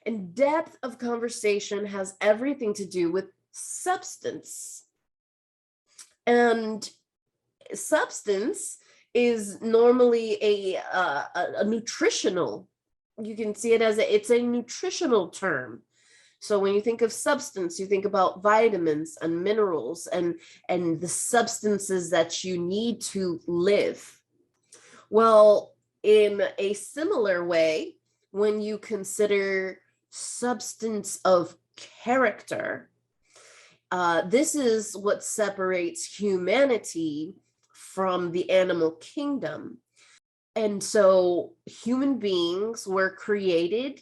And depth of conversation has everything to do with substance. And substance is normally a nutritional, you can see it as it's a nutritional term. So when you think of substance, you think about vitamins and minerals and the substances that you need to live. Well, in a similar way, when you consider substance of character, this is what separates humanity from the animal kingdom. And so human beings were created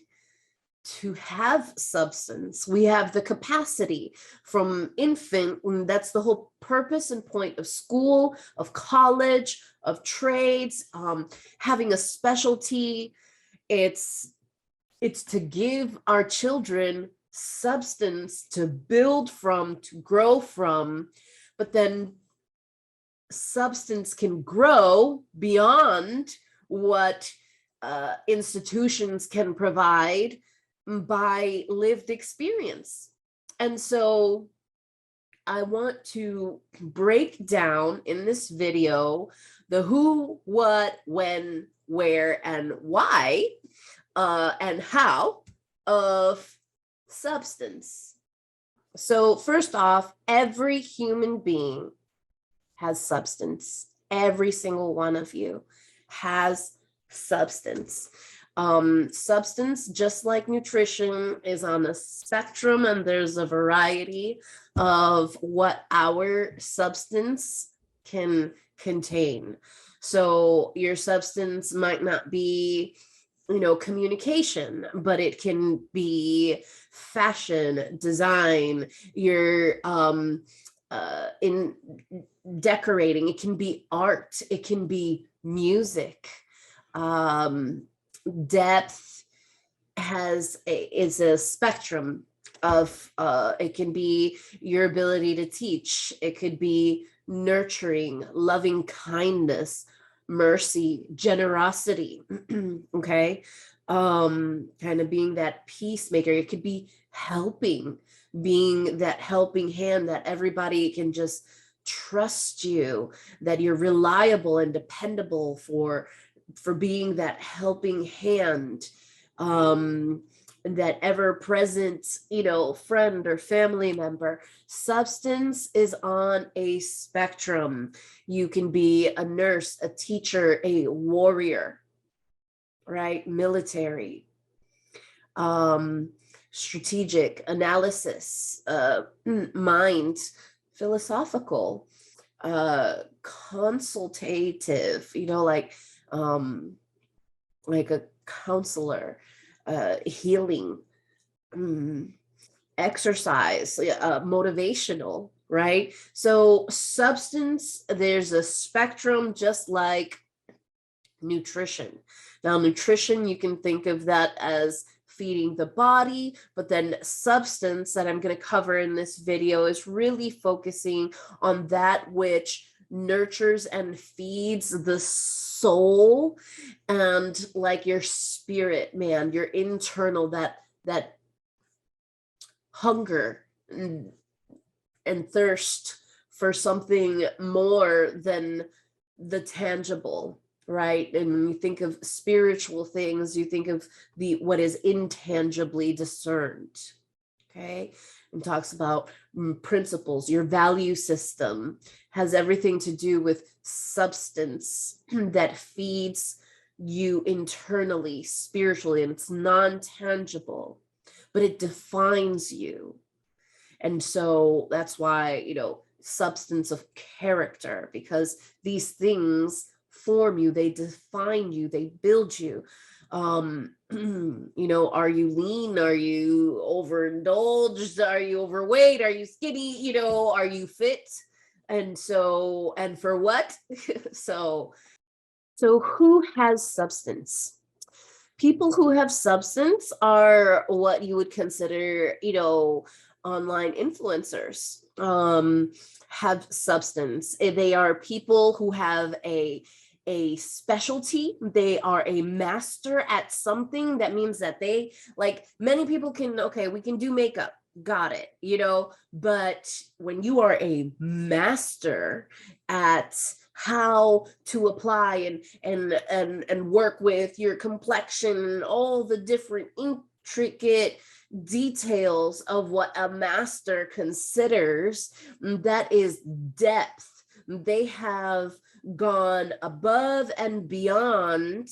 to have substance. We have the capacity from infant, and that's the whole purpose and point of school, of college, of trades, having a specialty. It's to give our children substance to build from, to grow from, but then substance can grow beyond what institutions can provide by lived experience. And so I want to break down in this video the who, what, when, where, and why, and how of substance. So first off, every human being has substance. Every single one of you has substance. Substance, just like nutrition, is on a spectrum, and there's a variety of what our substance can contain. So your substance might not be, communication, but it can be fashion, design, your in decorating, it can be art, it can be music. Depth is a spectrum of it can be your ability to teach, it could be nurturing, loving kindness, mercy, generosity. Okay, kind of being that peacemaker. It could be helping, being that helping hand that everybody can just trust you, that you're reliable and dependable for being that helping hand, that ever present, friend or family member. Substance is on a spectrum. You can be a nurse, a teacher, a warrior, right? Military, strategic, analysis, mind, philosophical, consultative, like a counselor, healing, exercise, motivational, right? So substance, there's a spectrum, just like nutrition. Now, nutrition, you can think of that as feeding the body, but then substance that I'm going to cover in this video is really focusing on that which nurtures and feeds the soul and like your spirit, man, your internal, that hunger and thirst for something more than the tangible, right? And when you think of spiritual things, you think of what is intangibly discerned. Okay, and talks about principles. Your value system has everything to do with substance that feeds you internally, spiritually, and it's non-tangible, but it defines you. And so that's why, substance of character, because these things form you, they define you, they build you. Are you lean? Are you overindulged? Are you overweight? Are you skinny? Are you fit? And for what? So who has substance? People who have substance are what you would consider, online influencers, have substance. They are people who have a a specialty. They are a master at something. That means that they, like, many people can, okay, we can do makeup, got it, but when you are a master at how to apply and work with your complexion, all the different intricate details of what a master considers, that is depth. They have gone above and beyond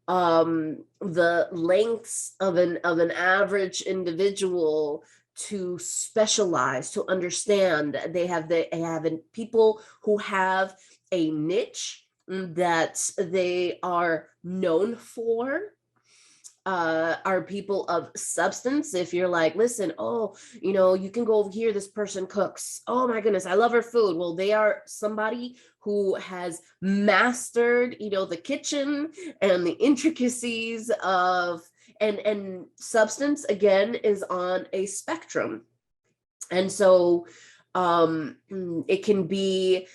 the lengths of an average individual to specialize, to understand. They have people who have a niche that they are known for, are people of substance. If you're like, listen, oh, you can go over here, this person cooks, oh my goodness, I love her food. Well, they are somebody who has mastered, the kitchen and the intricacies of, and substance, again, is on a spectrum. And so it can be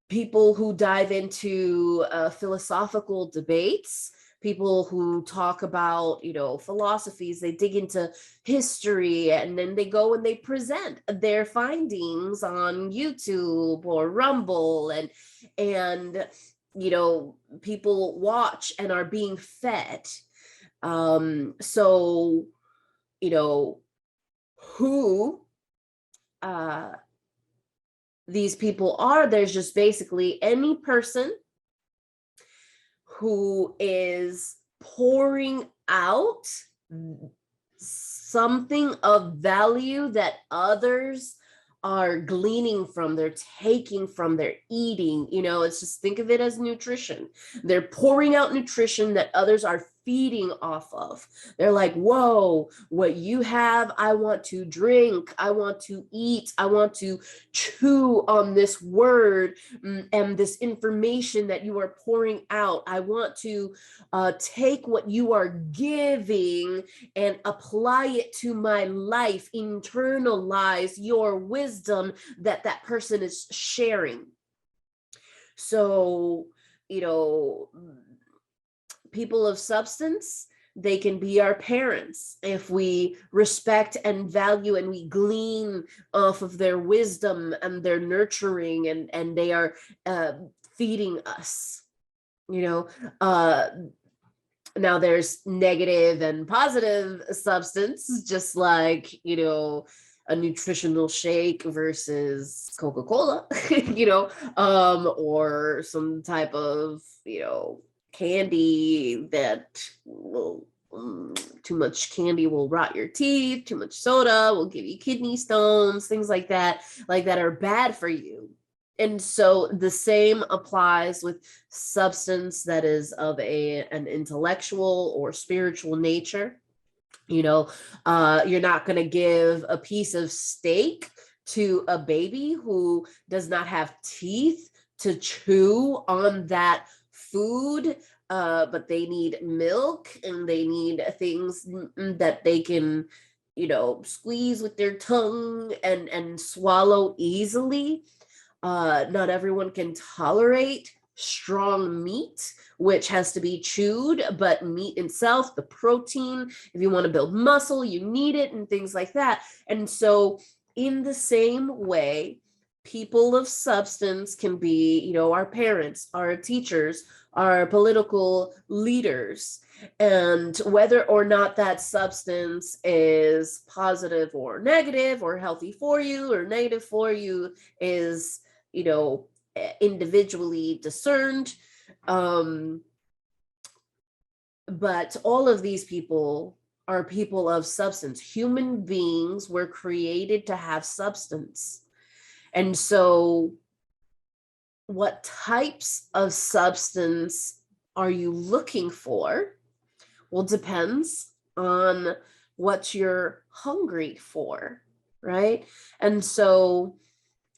people who dive into philosophical debates, people who talk about, philosophies. They dig into history, and then they go and they present their findings on YouTube or Rumble, and people watch and are being fed. So, who these people are, there's just basically any person who is pouring out something of value that others are gleaning from, they're taking from, they're eating. It's just, think of it as nutrition. They're pouring out nutrition that others are feeding off of. They're like, whoa, what you have, I want to drink, I want to eat, I want to chew on this word and this information that you are pouring out. I want to take what you are giving and apply it to my life, internalize your wisdom that person is sharing. So, people of substance, they can be our parents if we respect and value and we glean off of their wisdom and their nurturing, and they are feeding us. Now there's negative and positive substance, just like, a nutritional shake versus Coca-Cola, or some type of, candy that will, too much candy will rot your teeth, too much soda will give you kidney stones, things like that are bad for you. And so the same applies with substance that is of an intellectual or spiritual nature. You're not going to give a piece of steak to a baby who does not have teeth to chew on that food, but they need milk and they need things that they can, squeeze with their tongue and swallow easily. Not everyone can tolerate strong meat, which has to be chewed, but meat itself, the protein, if you want to build muscle, you need it, and things like that. And so in the same way, people of substance can be, our parents, our teachers, our political leaders, and whether or not that substance is positive or negative, or healthy for you or negative for you, is, individually discerned. But all of these people are people of substance. Human beings were created to have substance. And so what types of substance are you looking for? Well, depends on what you're hungry for, right? And so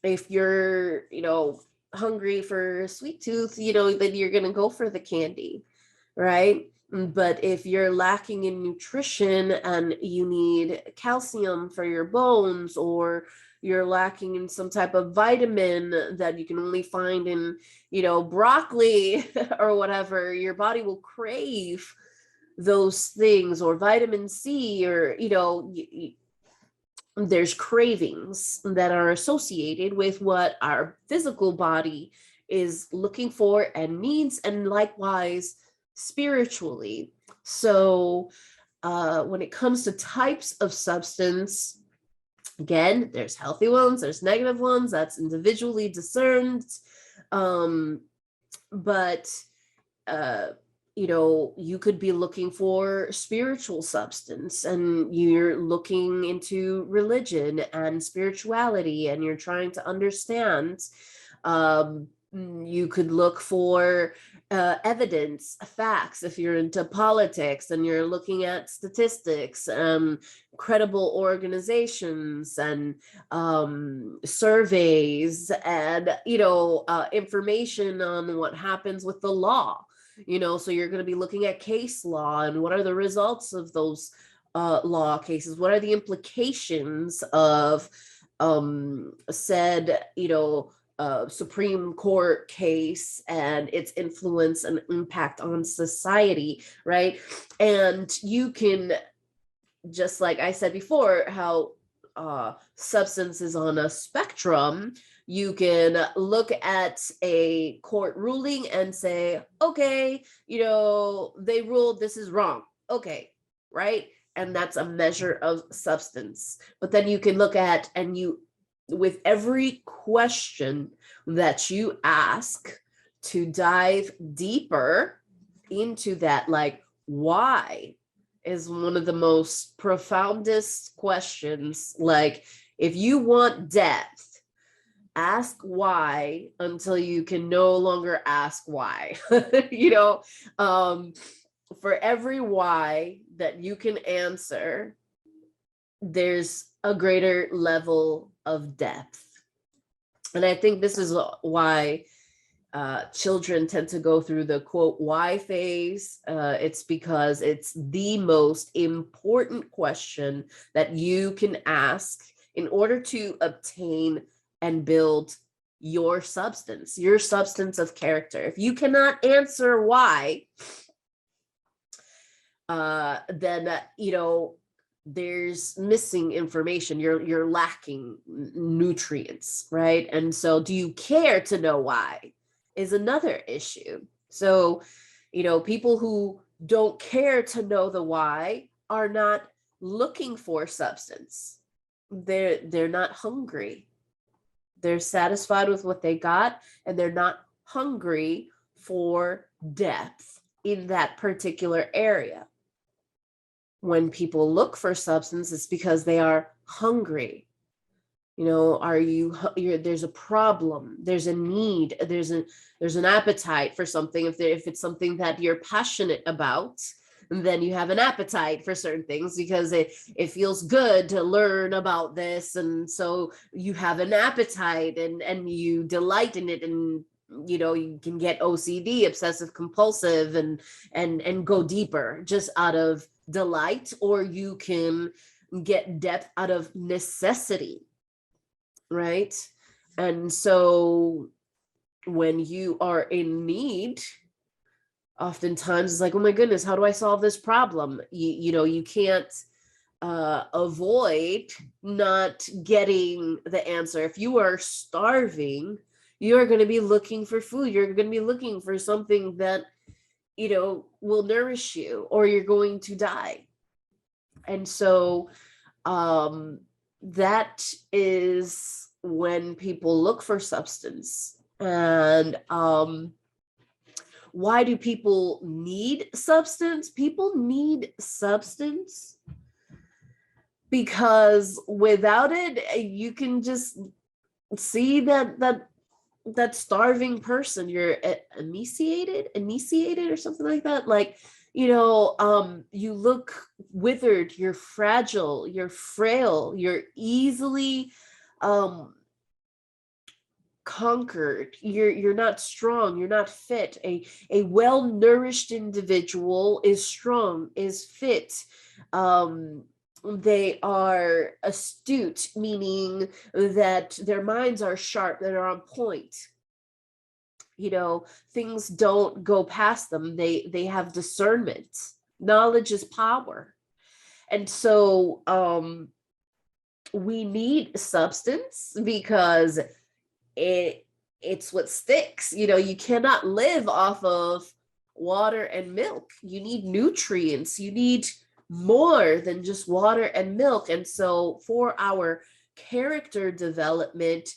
if you're, hungry for sweet tooth, then you're going to go for the candy, right? But if you're lacking in nutrition and you need calcium for your bones, or you're lacking in some type of vitamin that you can only find in, broccoli or whatever, your body will crave those things, or vitamin C, or, there's cravings that are associated with what our physical body is looking for and needs, and likewise spiritually. So when it comes to types of substance, again, there's healthy ones, there's negative ones, that's individually discerned. But you could be looking for spiritual substance, and you're looking into religion and spirituality, and you're trying to understand. You could look for evidence, facts, if you're into politics and you're looking at statistics, credible organizations, and surveys, and information on what happens with the law. So you're going to be looking at case law, and what are the results of those law cases? What are the implications of said Supreme Court case and its influence and impact on society, right? And you can, just like I said before, how substance is on a spectrum. You can look at a court ruling and say, okay, they ruled this is wrong. Okay, right? And that's a measure of substance. But then you can look at, and with every question that you ask, to dive deeper into that, like, why is one of the most profoundest questions. Like, if you want depth, ask why until you can no longer ask why. For every why that you can answer, there's a greater level of depth. And I think this is why children tend to go through the quote why phase. It's because it's the most important question that you can ask in order to obtain and build your substance of character. If you cannot answer why, then there's missing information. You're lacking nutrients, right? And so, do you care to know why is another issue. So, people who don't care to know the why are not looking for substance. They're not hungry. They're satisfied with what they got, and they're not hungry for depth in that particular area. When people look for substance, it's because they are hungry. There's a problem, there's a need, there's an appetite for something. If it's something that you're passionate about, then you have an appetite for certain things because it feels good to learn about this. And so you have an appetite, and you delight in it, and you can get OCD, obsessive compulsive, and go deeper just out of delight, or you can get depth out of necessity, right? And so when you are in need, oftentimes it's like, oh my goodness, how do I solve this problem? You can't avoid not getting the answer. If you are starving, you're going to be looking for food. You're going to be looking for something that will nourish you, or you're going to die. And so that is when people look for substance. And why do people need substance? People need substance because without it, you can just see that starving person. You're emaciated or something like that. Like, you look withered, you're fragile, you're frail, you're easily conquered, you're not strong, you're not fit. A well-nourished individual is strong, is fit, They are astute, meaning that their minds are sharp, that are on point. Things don't go past them. They have discernment. Knowledge is power. And so we need substance because it's what sticks. You cannot live off of water and milk. You need nutrients. You need more than just water and milk. And so for our character development,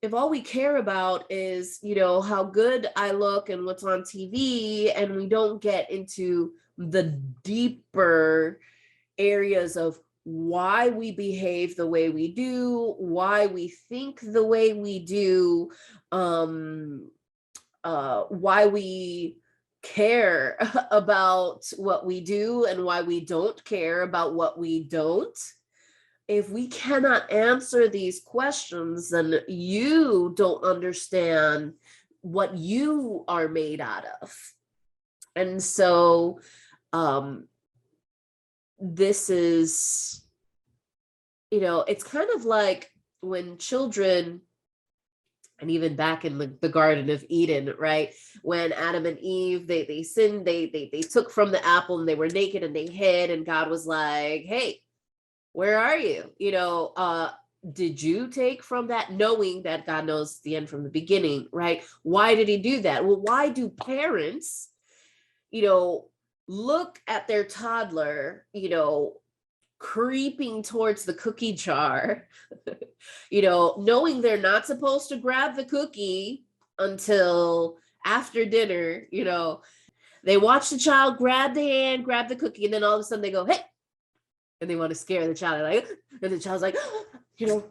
if all we care about is, how good I look and what's on TV, and we don't get into the deeper areas of why we behave the way we do, why we think the way we do, why we care about what we do and why we don't care about what we don't. If we cannot answer these questions, then you don't understand what you are made out of. And so this is, it's kind of like when children, and even back in the Garden of Eden, right? When Adam and Eve, they sinned, they took from the apple and they were naked and they hid, and God was like, hey, where are you? Did you take from that? Knowing that God knows the end from the beginning, right? Why did he do that? Well, why do parents, look at their toddler, creeping towards the cookie jar, knowing they're not supposed to grab the cookie until after dinner, they watch the child grab the hand, grab the cookie, and then all of a sudden they go, hey, and they want to scare the child, and the child's like, and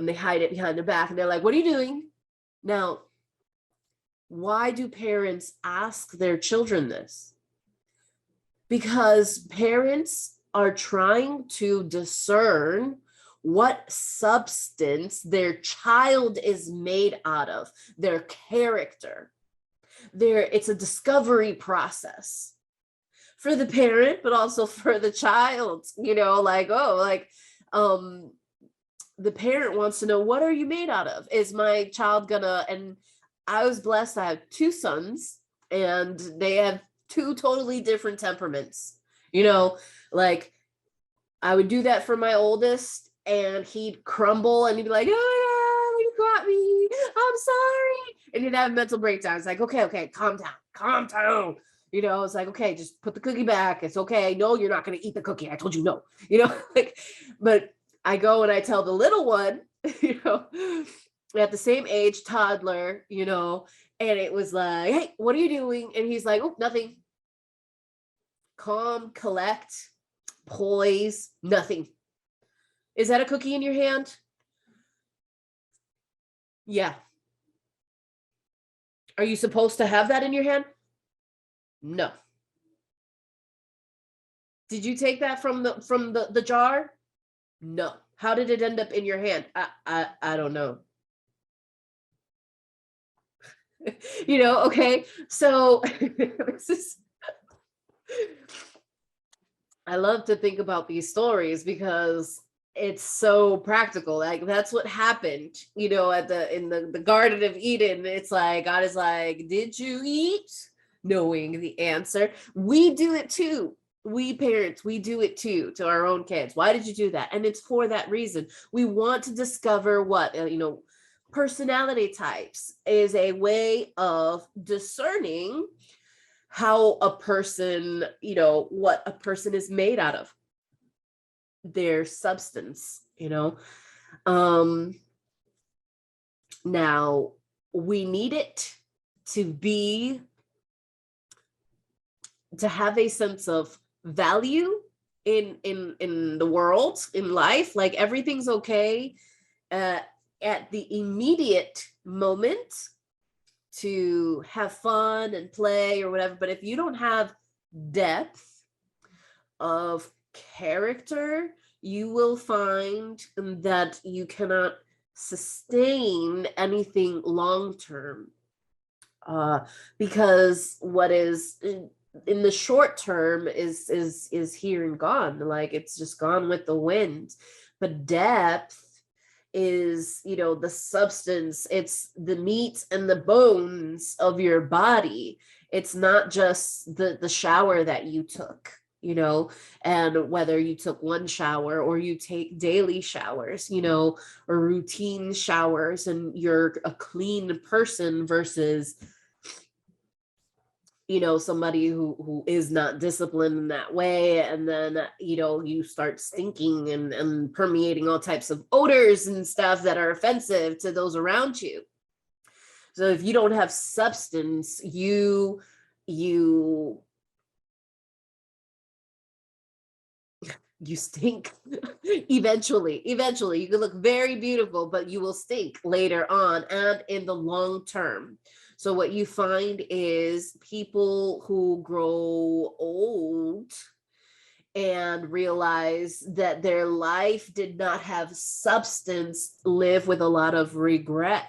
they hide it behind their back, and they're like, what are you doing? Now, why do parents ask their children this? Because parents are trying to discern what substance their child is made out of, their character. It's a discovery process for the parent, but also for the child, the parent wants to know, what are you made out of? Is my child and I was blessed, I have 2 sons, and they have 2 totally different temperaments. I would do that for my oldest, and he'd crumble, and he'd be like, oh, you got me, I'm sorry. And he'd have a mental breakdown. It's like, okay, calm down. It's like, okay, just put the cookie back. It's okay. No, you're not going to eat the cookie. I told you no, but I go and I tell the little one, at the same age, toddler, and it was like, hey, what are you doing? And he's like, oh, nothing. Calm, collect, poise, nothing. Is that a cookie in your hand? Yeah. Are you supposed to have that in your hand? No. Did you take that from the jar? No. How did it end up in your hand? I don't know. Okay. So this is, I love to think about these stories because it's so practical. Like, that's what happened, in the Garden of Eden. It's like, God is like, did you eat? Knowing the answer. We do it too. We parents, we do it too to our own kids. Why did you do that? And it's for that reason. We want to discover what, personality types is a way of discerning how a person, what a person is made out of, their substance, now we need it to have a sense of value in the world, in life. Like, everything's okay at the immediate moment to have fun and play or whatever, but if you don't have depth of character, you will find that you cannot sustain anything long term, because what is in the short term is here and gone. Like it's just gone with the wind. But depth is, the substance, it's the meat and the bones of your body. It's not just the shower that you took, and whether you took one shower or you take daily showers, or routine showers, and you're a clean person versus somebody who is not disciplined in that way, and then you start stinking and permeating all types of odors and stuff that are offensive to those around you. So if you don't have substance, you stink. Eventually you can look very beautiful, but you will stink later on and in the long term. So what you find is people who grow old and realize that their life did not have substance live with a lot of regret,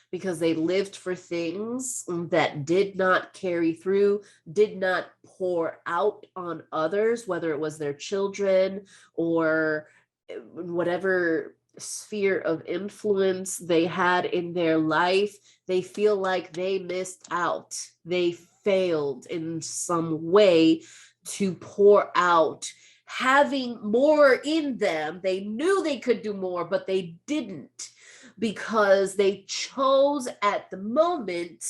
because they lived for things that did not carry through, did not pour out on others, whether it was their children or whatever sphere of influence they had in their life. They feel like they missed out. They failed in some way to pour out, having more in them. They knew they could do more, but they didn't, because they chose at the moment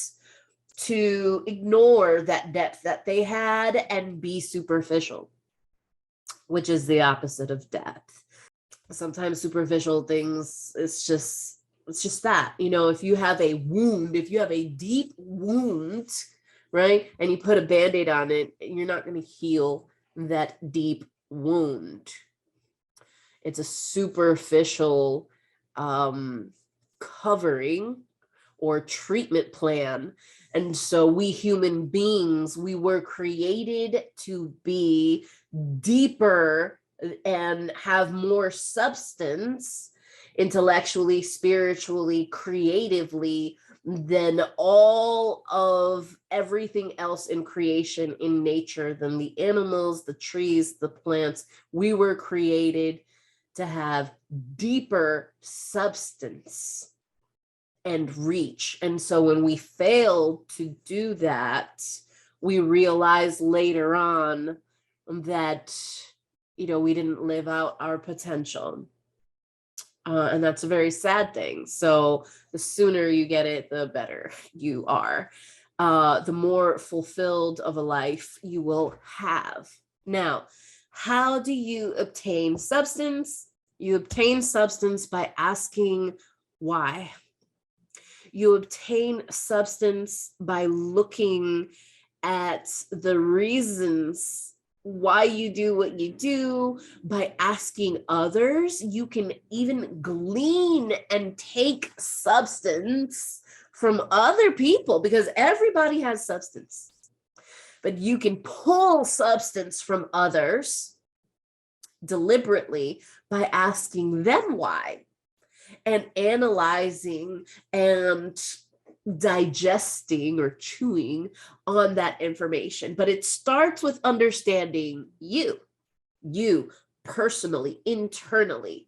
to ignore that depth that they had and be superficial, which is the opposite of depth. Sometimes superficial things, it's just that, if you have a wound, if you have a deep wound, right, and you put a Band-Aid on it, you're not going to heal that deep wound. It's a superficial covering or treatment plan. And so we human beings, we were created to be deeper and have more substance intellectually, spiritually, creatively than all of everything else in creation, in nature, than the animals, the trees, the plants. We were created to have deeper substance and reach. And so when we fail to do that, we realize later on that, we didn't live out our potential. And that's a very sad thing. So the sooner you get it, the better you are. The more fulfilled of a life you will have. Now, how do you obtain substance? You obtain substance by asking why. You obtain substance by looking at the reasons why you do what you do, by asking others. You can even glean and take substance from other people, because everybody has substance. But you can pull substance from others deliberately by asking them why, and analyzing and digesting or chewing on that information. But it starts with understanding you personally, internally.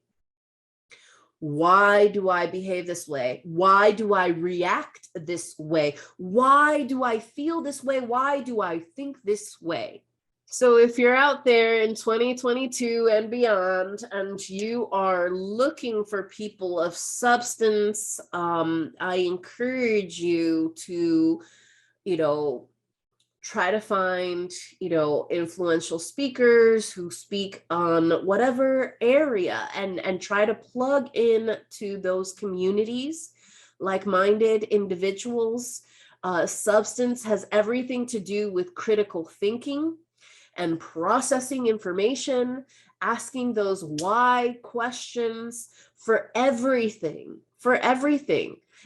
Why do I behave this way? Why do I react this way? Why do I feel this way? Why do I think this way? So if you're out there in 2022 and beyond, and you are looking for people of substance, I encourage you to, try to find, influential speakers who speak on whatever area, and try to plug in to those communities, like-minded individuals. Substance has everything to do with critical thinking and processing information, asking those why questions for everything,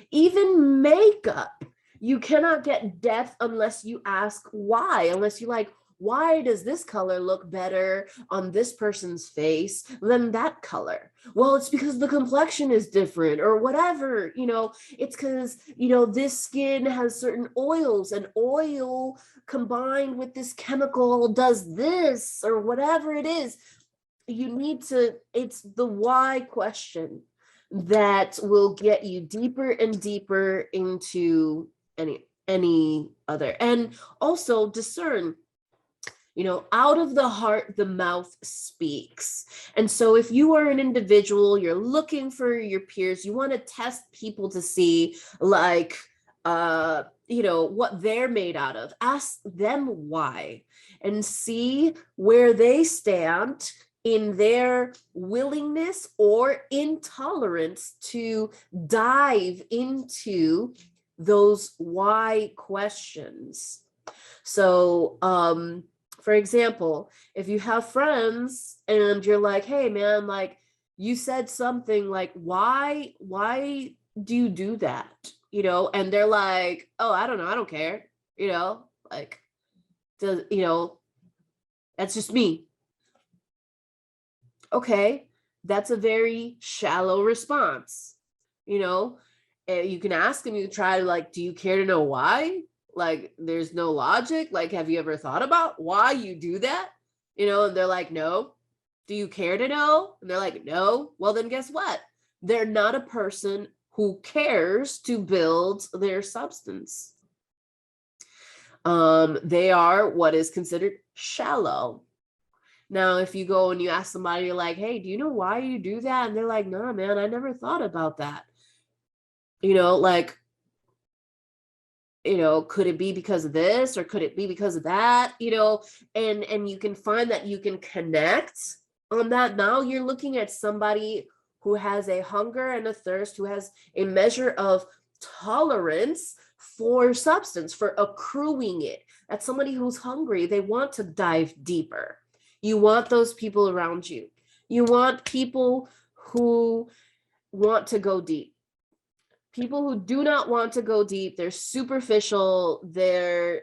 even makeup. You cannot get depth unless you ask why, unless you like, why does this color look better on this person's face than that color? Well, it's because the complexion is different or whatever, it's because, this skin has certain oils, and oil combined with this chemical does this or whatever it is. It's the why question that will get you deeper and deeper into any other. And also discern, out of the heart, the mouth speaks. And so if you are an individual, you're looking for your peers, you want to test people to see like, what they're made out of, ask them why and see where they stand in their willingness or intolerance to dive into those why questions. So, for example, if you have friends and you're like, hey man, like you said something like, why do you do that? And they're like, oh, I don't know, I don't care, like, that's just me. Okay, that's a very shallow response. You can ask them, you try like, do you care to know why? Like, there's no logic. Like, have you ever thought about why you do that? And they're like, no. Do you care to know? And they're like, no. Well, then guess what? They're not a person who cares to build their substance. They are what is considered shallow. Now, if you go and you ask somebody, you're like, hey, do you know why you do that? And they're like, no, man, I never thought about that. Could it be because of this or could it be because of that? And you can find that you can connect on that. Now you're looking at somebody who has a hunger and a thirst, who has a measure of tolerance for substance, for accruing it. That's somebody who's hungry. They want to dive deeper. You want those people around you. You want people who want to go deep. People who do not want to go deep, they're superficial, they're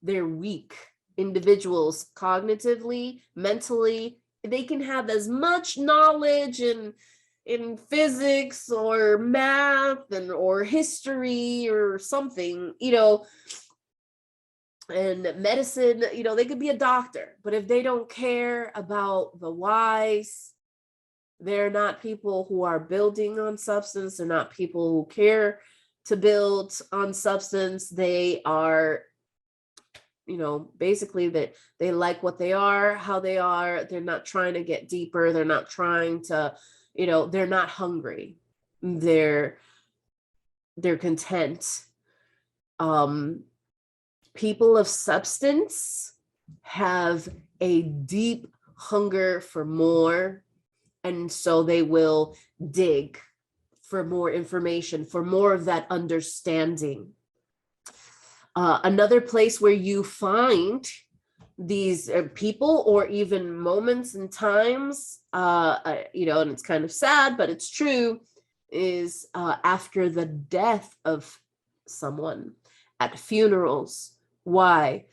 weak individuals cognitively, mentally. They can have as much knowledge in physics or math or history or something, and medicine, they could be a doctor, but if they don't care about the whys, they're not people who are building on substance. They're not people who care to build on substance. They are, basically that they like what they are, how they are. They're not trying to get deeper. They're not trying to, they're not hungry. They're content. People of substance have a deep hunger for more, and so they will dig for more information, for more of that understanding. Another place where you find these people or even moments and times, and it's kind of sad, but it's true, is after the death of someone, at funerals. Why?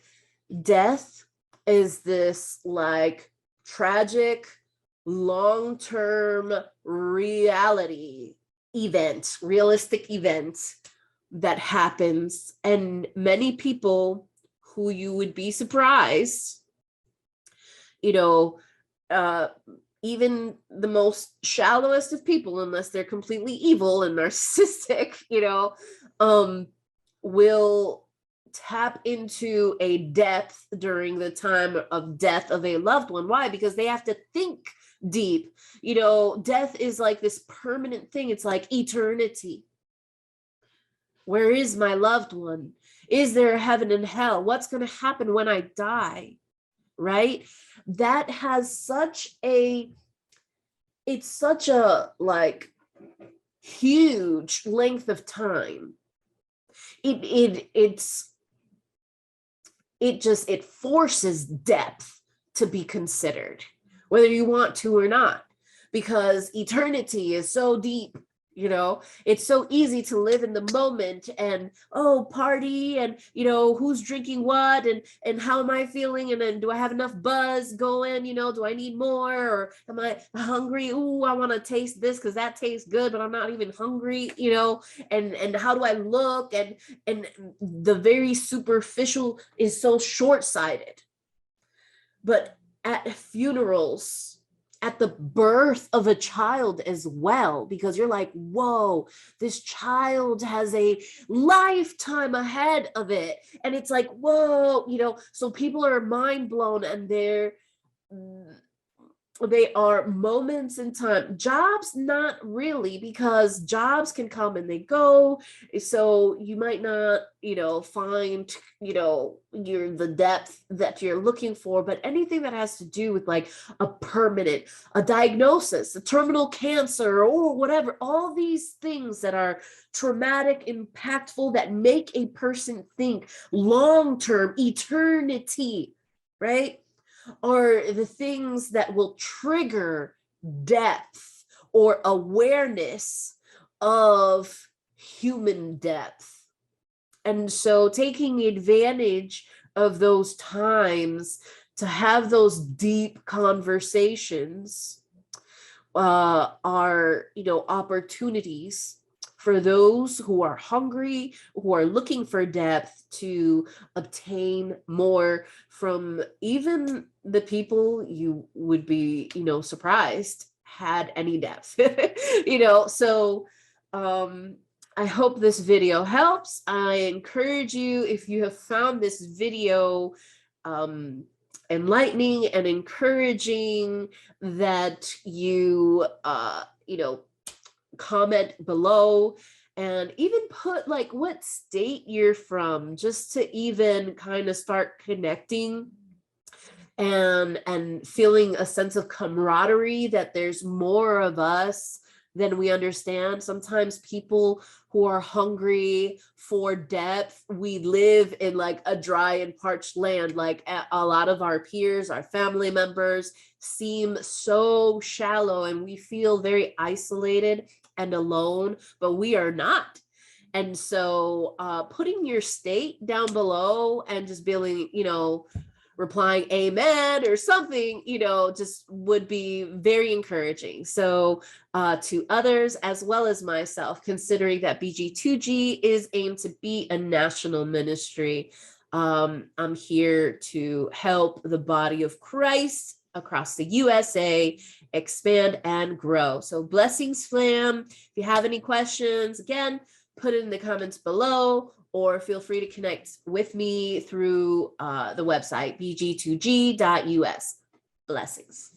Death is this like tragic, long-term realistic event that happens, and many people who you would be surprised, even the most shallowest of people, unless they're completely evil and narcissistic, will tap into a depth during the time of death of a loved one. Why? Because they have to think deep. Death is like this permanent thing. It's like eternity. Where is my loved one? Is there a heaven and hell? What's going to happen when I die? Right? That has it's such a like huge length of time. It forces depth to be considered, whether you want to or not, because eternity is so deep. You know, it's so easy to live in the moment and, oh, party, and, you know, who's drinking what, and how am I feeling, and then do I have enough buzz going, you know, do I need more, or am I hungry? Ooh, I want to taste this because that tastes good, but I'm not even hungry, you know, and how do I look, and the very superficial is so short-sighted. But at funerals, at the birth of a child as well, because you're like, whoa, this child has a lifetime ahead of it. And it's like, whoa, you know, so people are mind blown, and they are moments in time. Jobs, not really, because jobs can come and they go. So you might not, you know, find, you know, the depth that you're looking for. But anything that has to do with like a diagnosis, a terminal cancer, or whatever, all these things that are traumatic, impactful, that make a person think long-term, eternity, right? Are the things that will trigger depth or awareness of human depth. And so taking advantage of those times to have those deep conversations are, you know, opportunities for those who are hungry, who are looking for depth, to obtain more from even the people you would be, you know, surprised had any depth. You know, so I hope this video helps. I encourage you, if you have found this video enlightening and encouraging, that you you know, comment below, and even put like what state you're from, just to even kind of start connecting and feeling a sense of camaraderie, that there's more of us than we understand. Sometimes people who are hungry for depth, we live in like a dry and parched land. Like a lot of our peers, our family members seem so shallow, and we feel very isolated and alone, but we are not. And so putting your state down below and just feeling, you know, replying amen or something, you know, just would be very encouraging. So to others as well as myself, considering that BG2G is aimed to be a national ministry, I'm here to help the body of Christ across the USA expand and grow. So blessings, fam. If you have any questions, again, put it in the comments below, or feel free to connect with me through the website, bg2g.us. Blessings.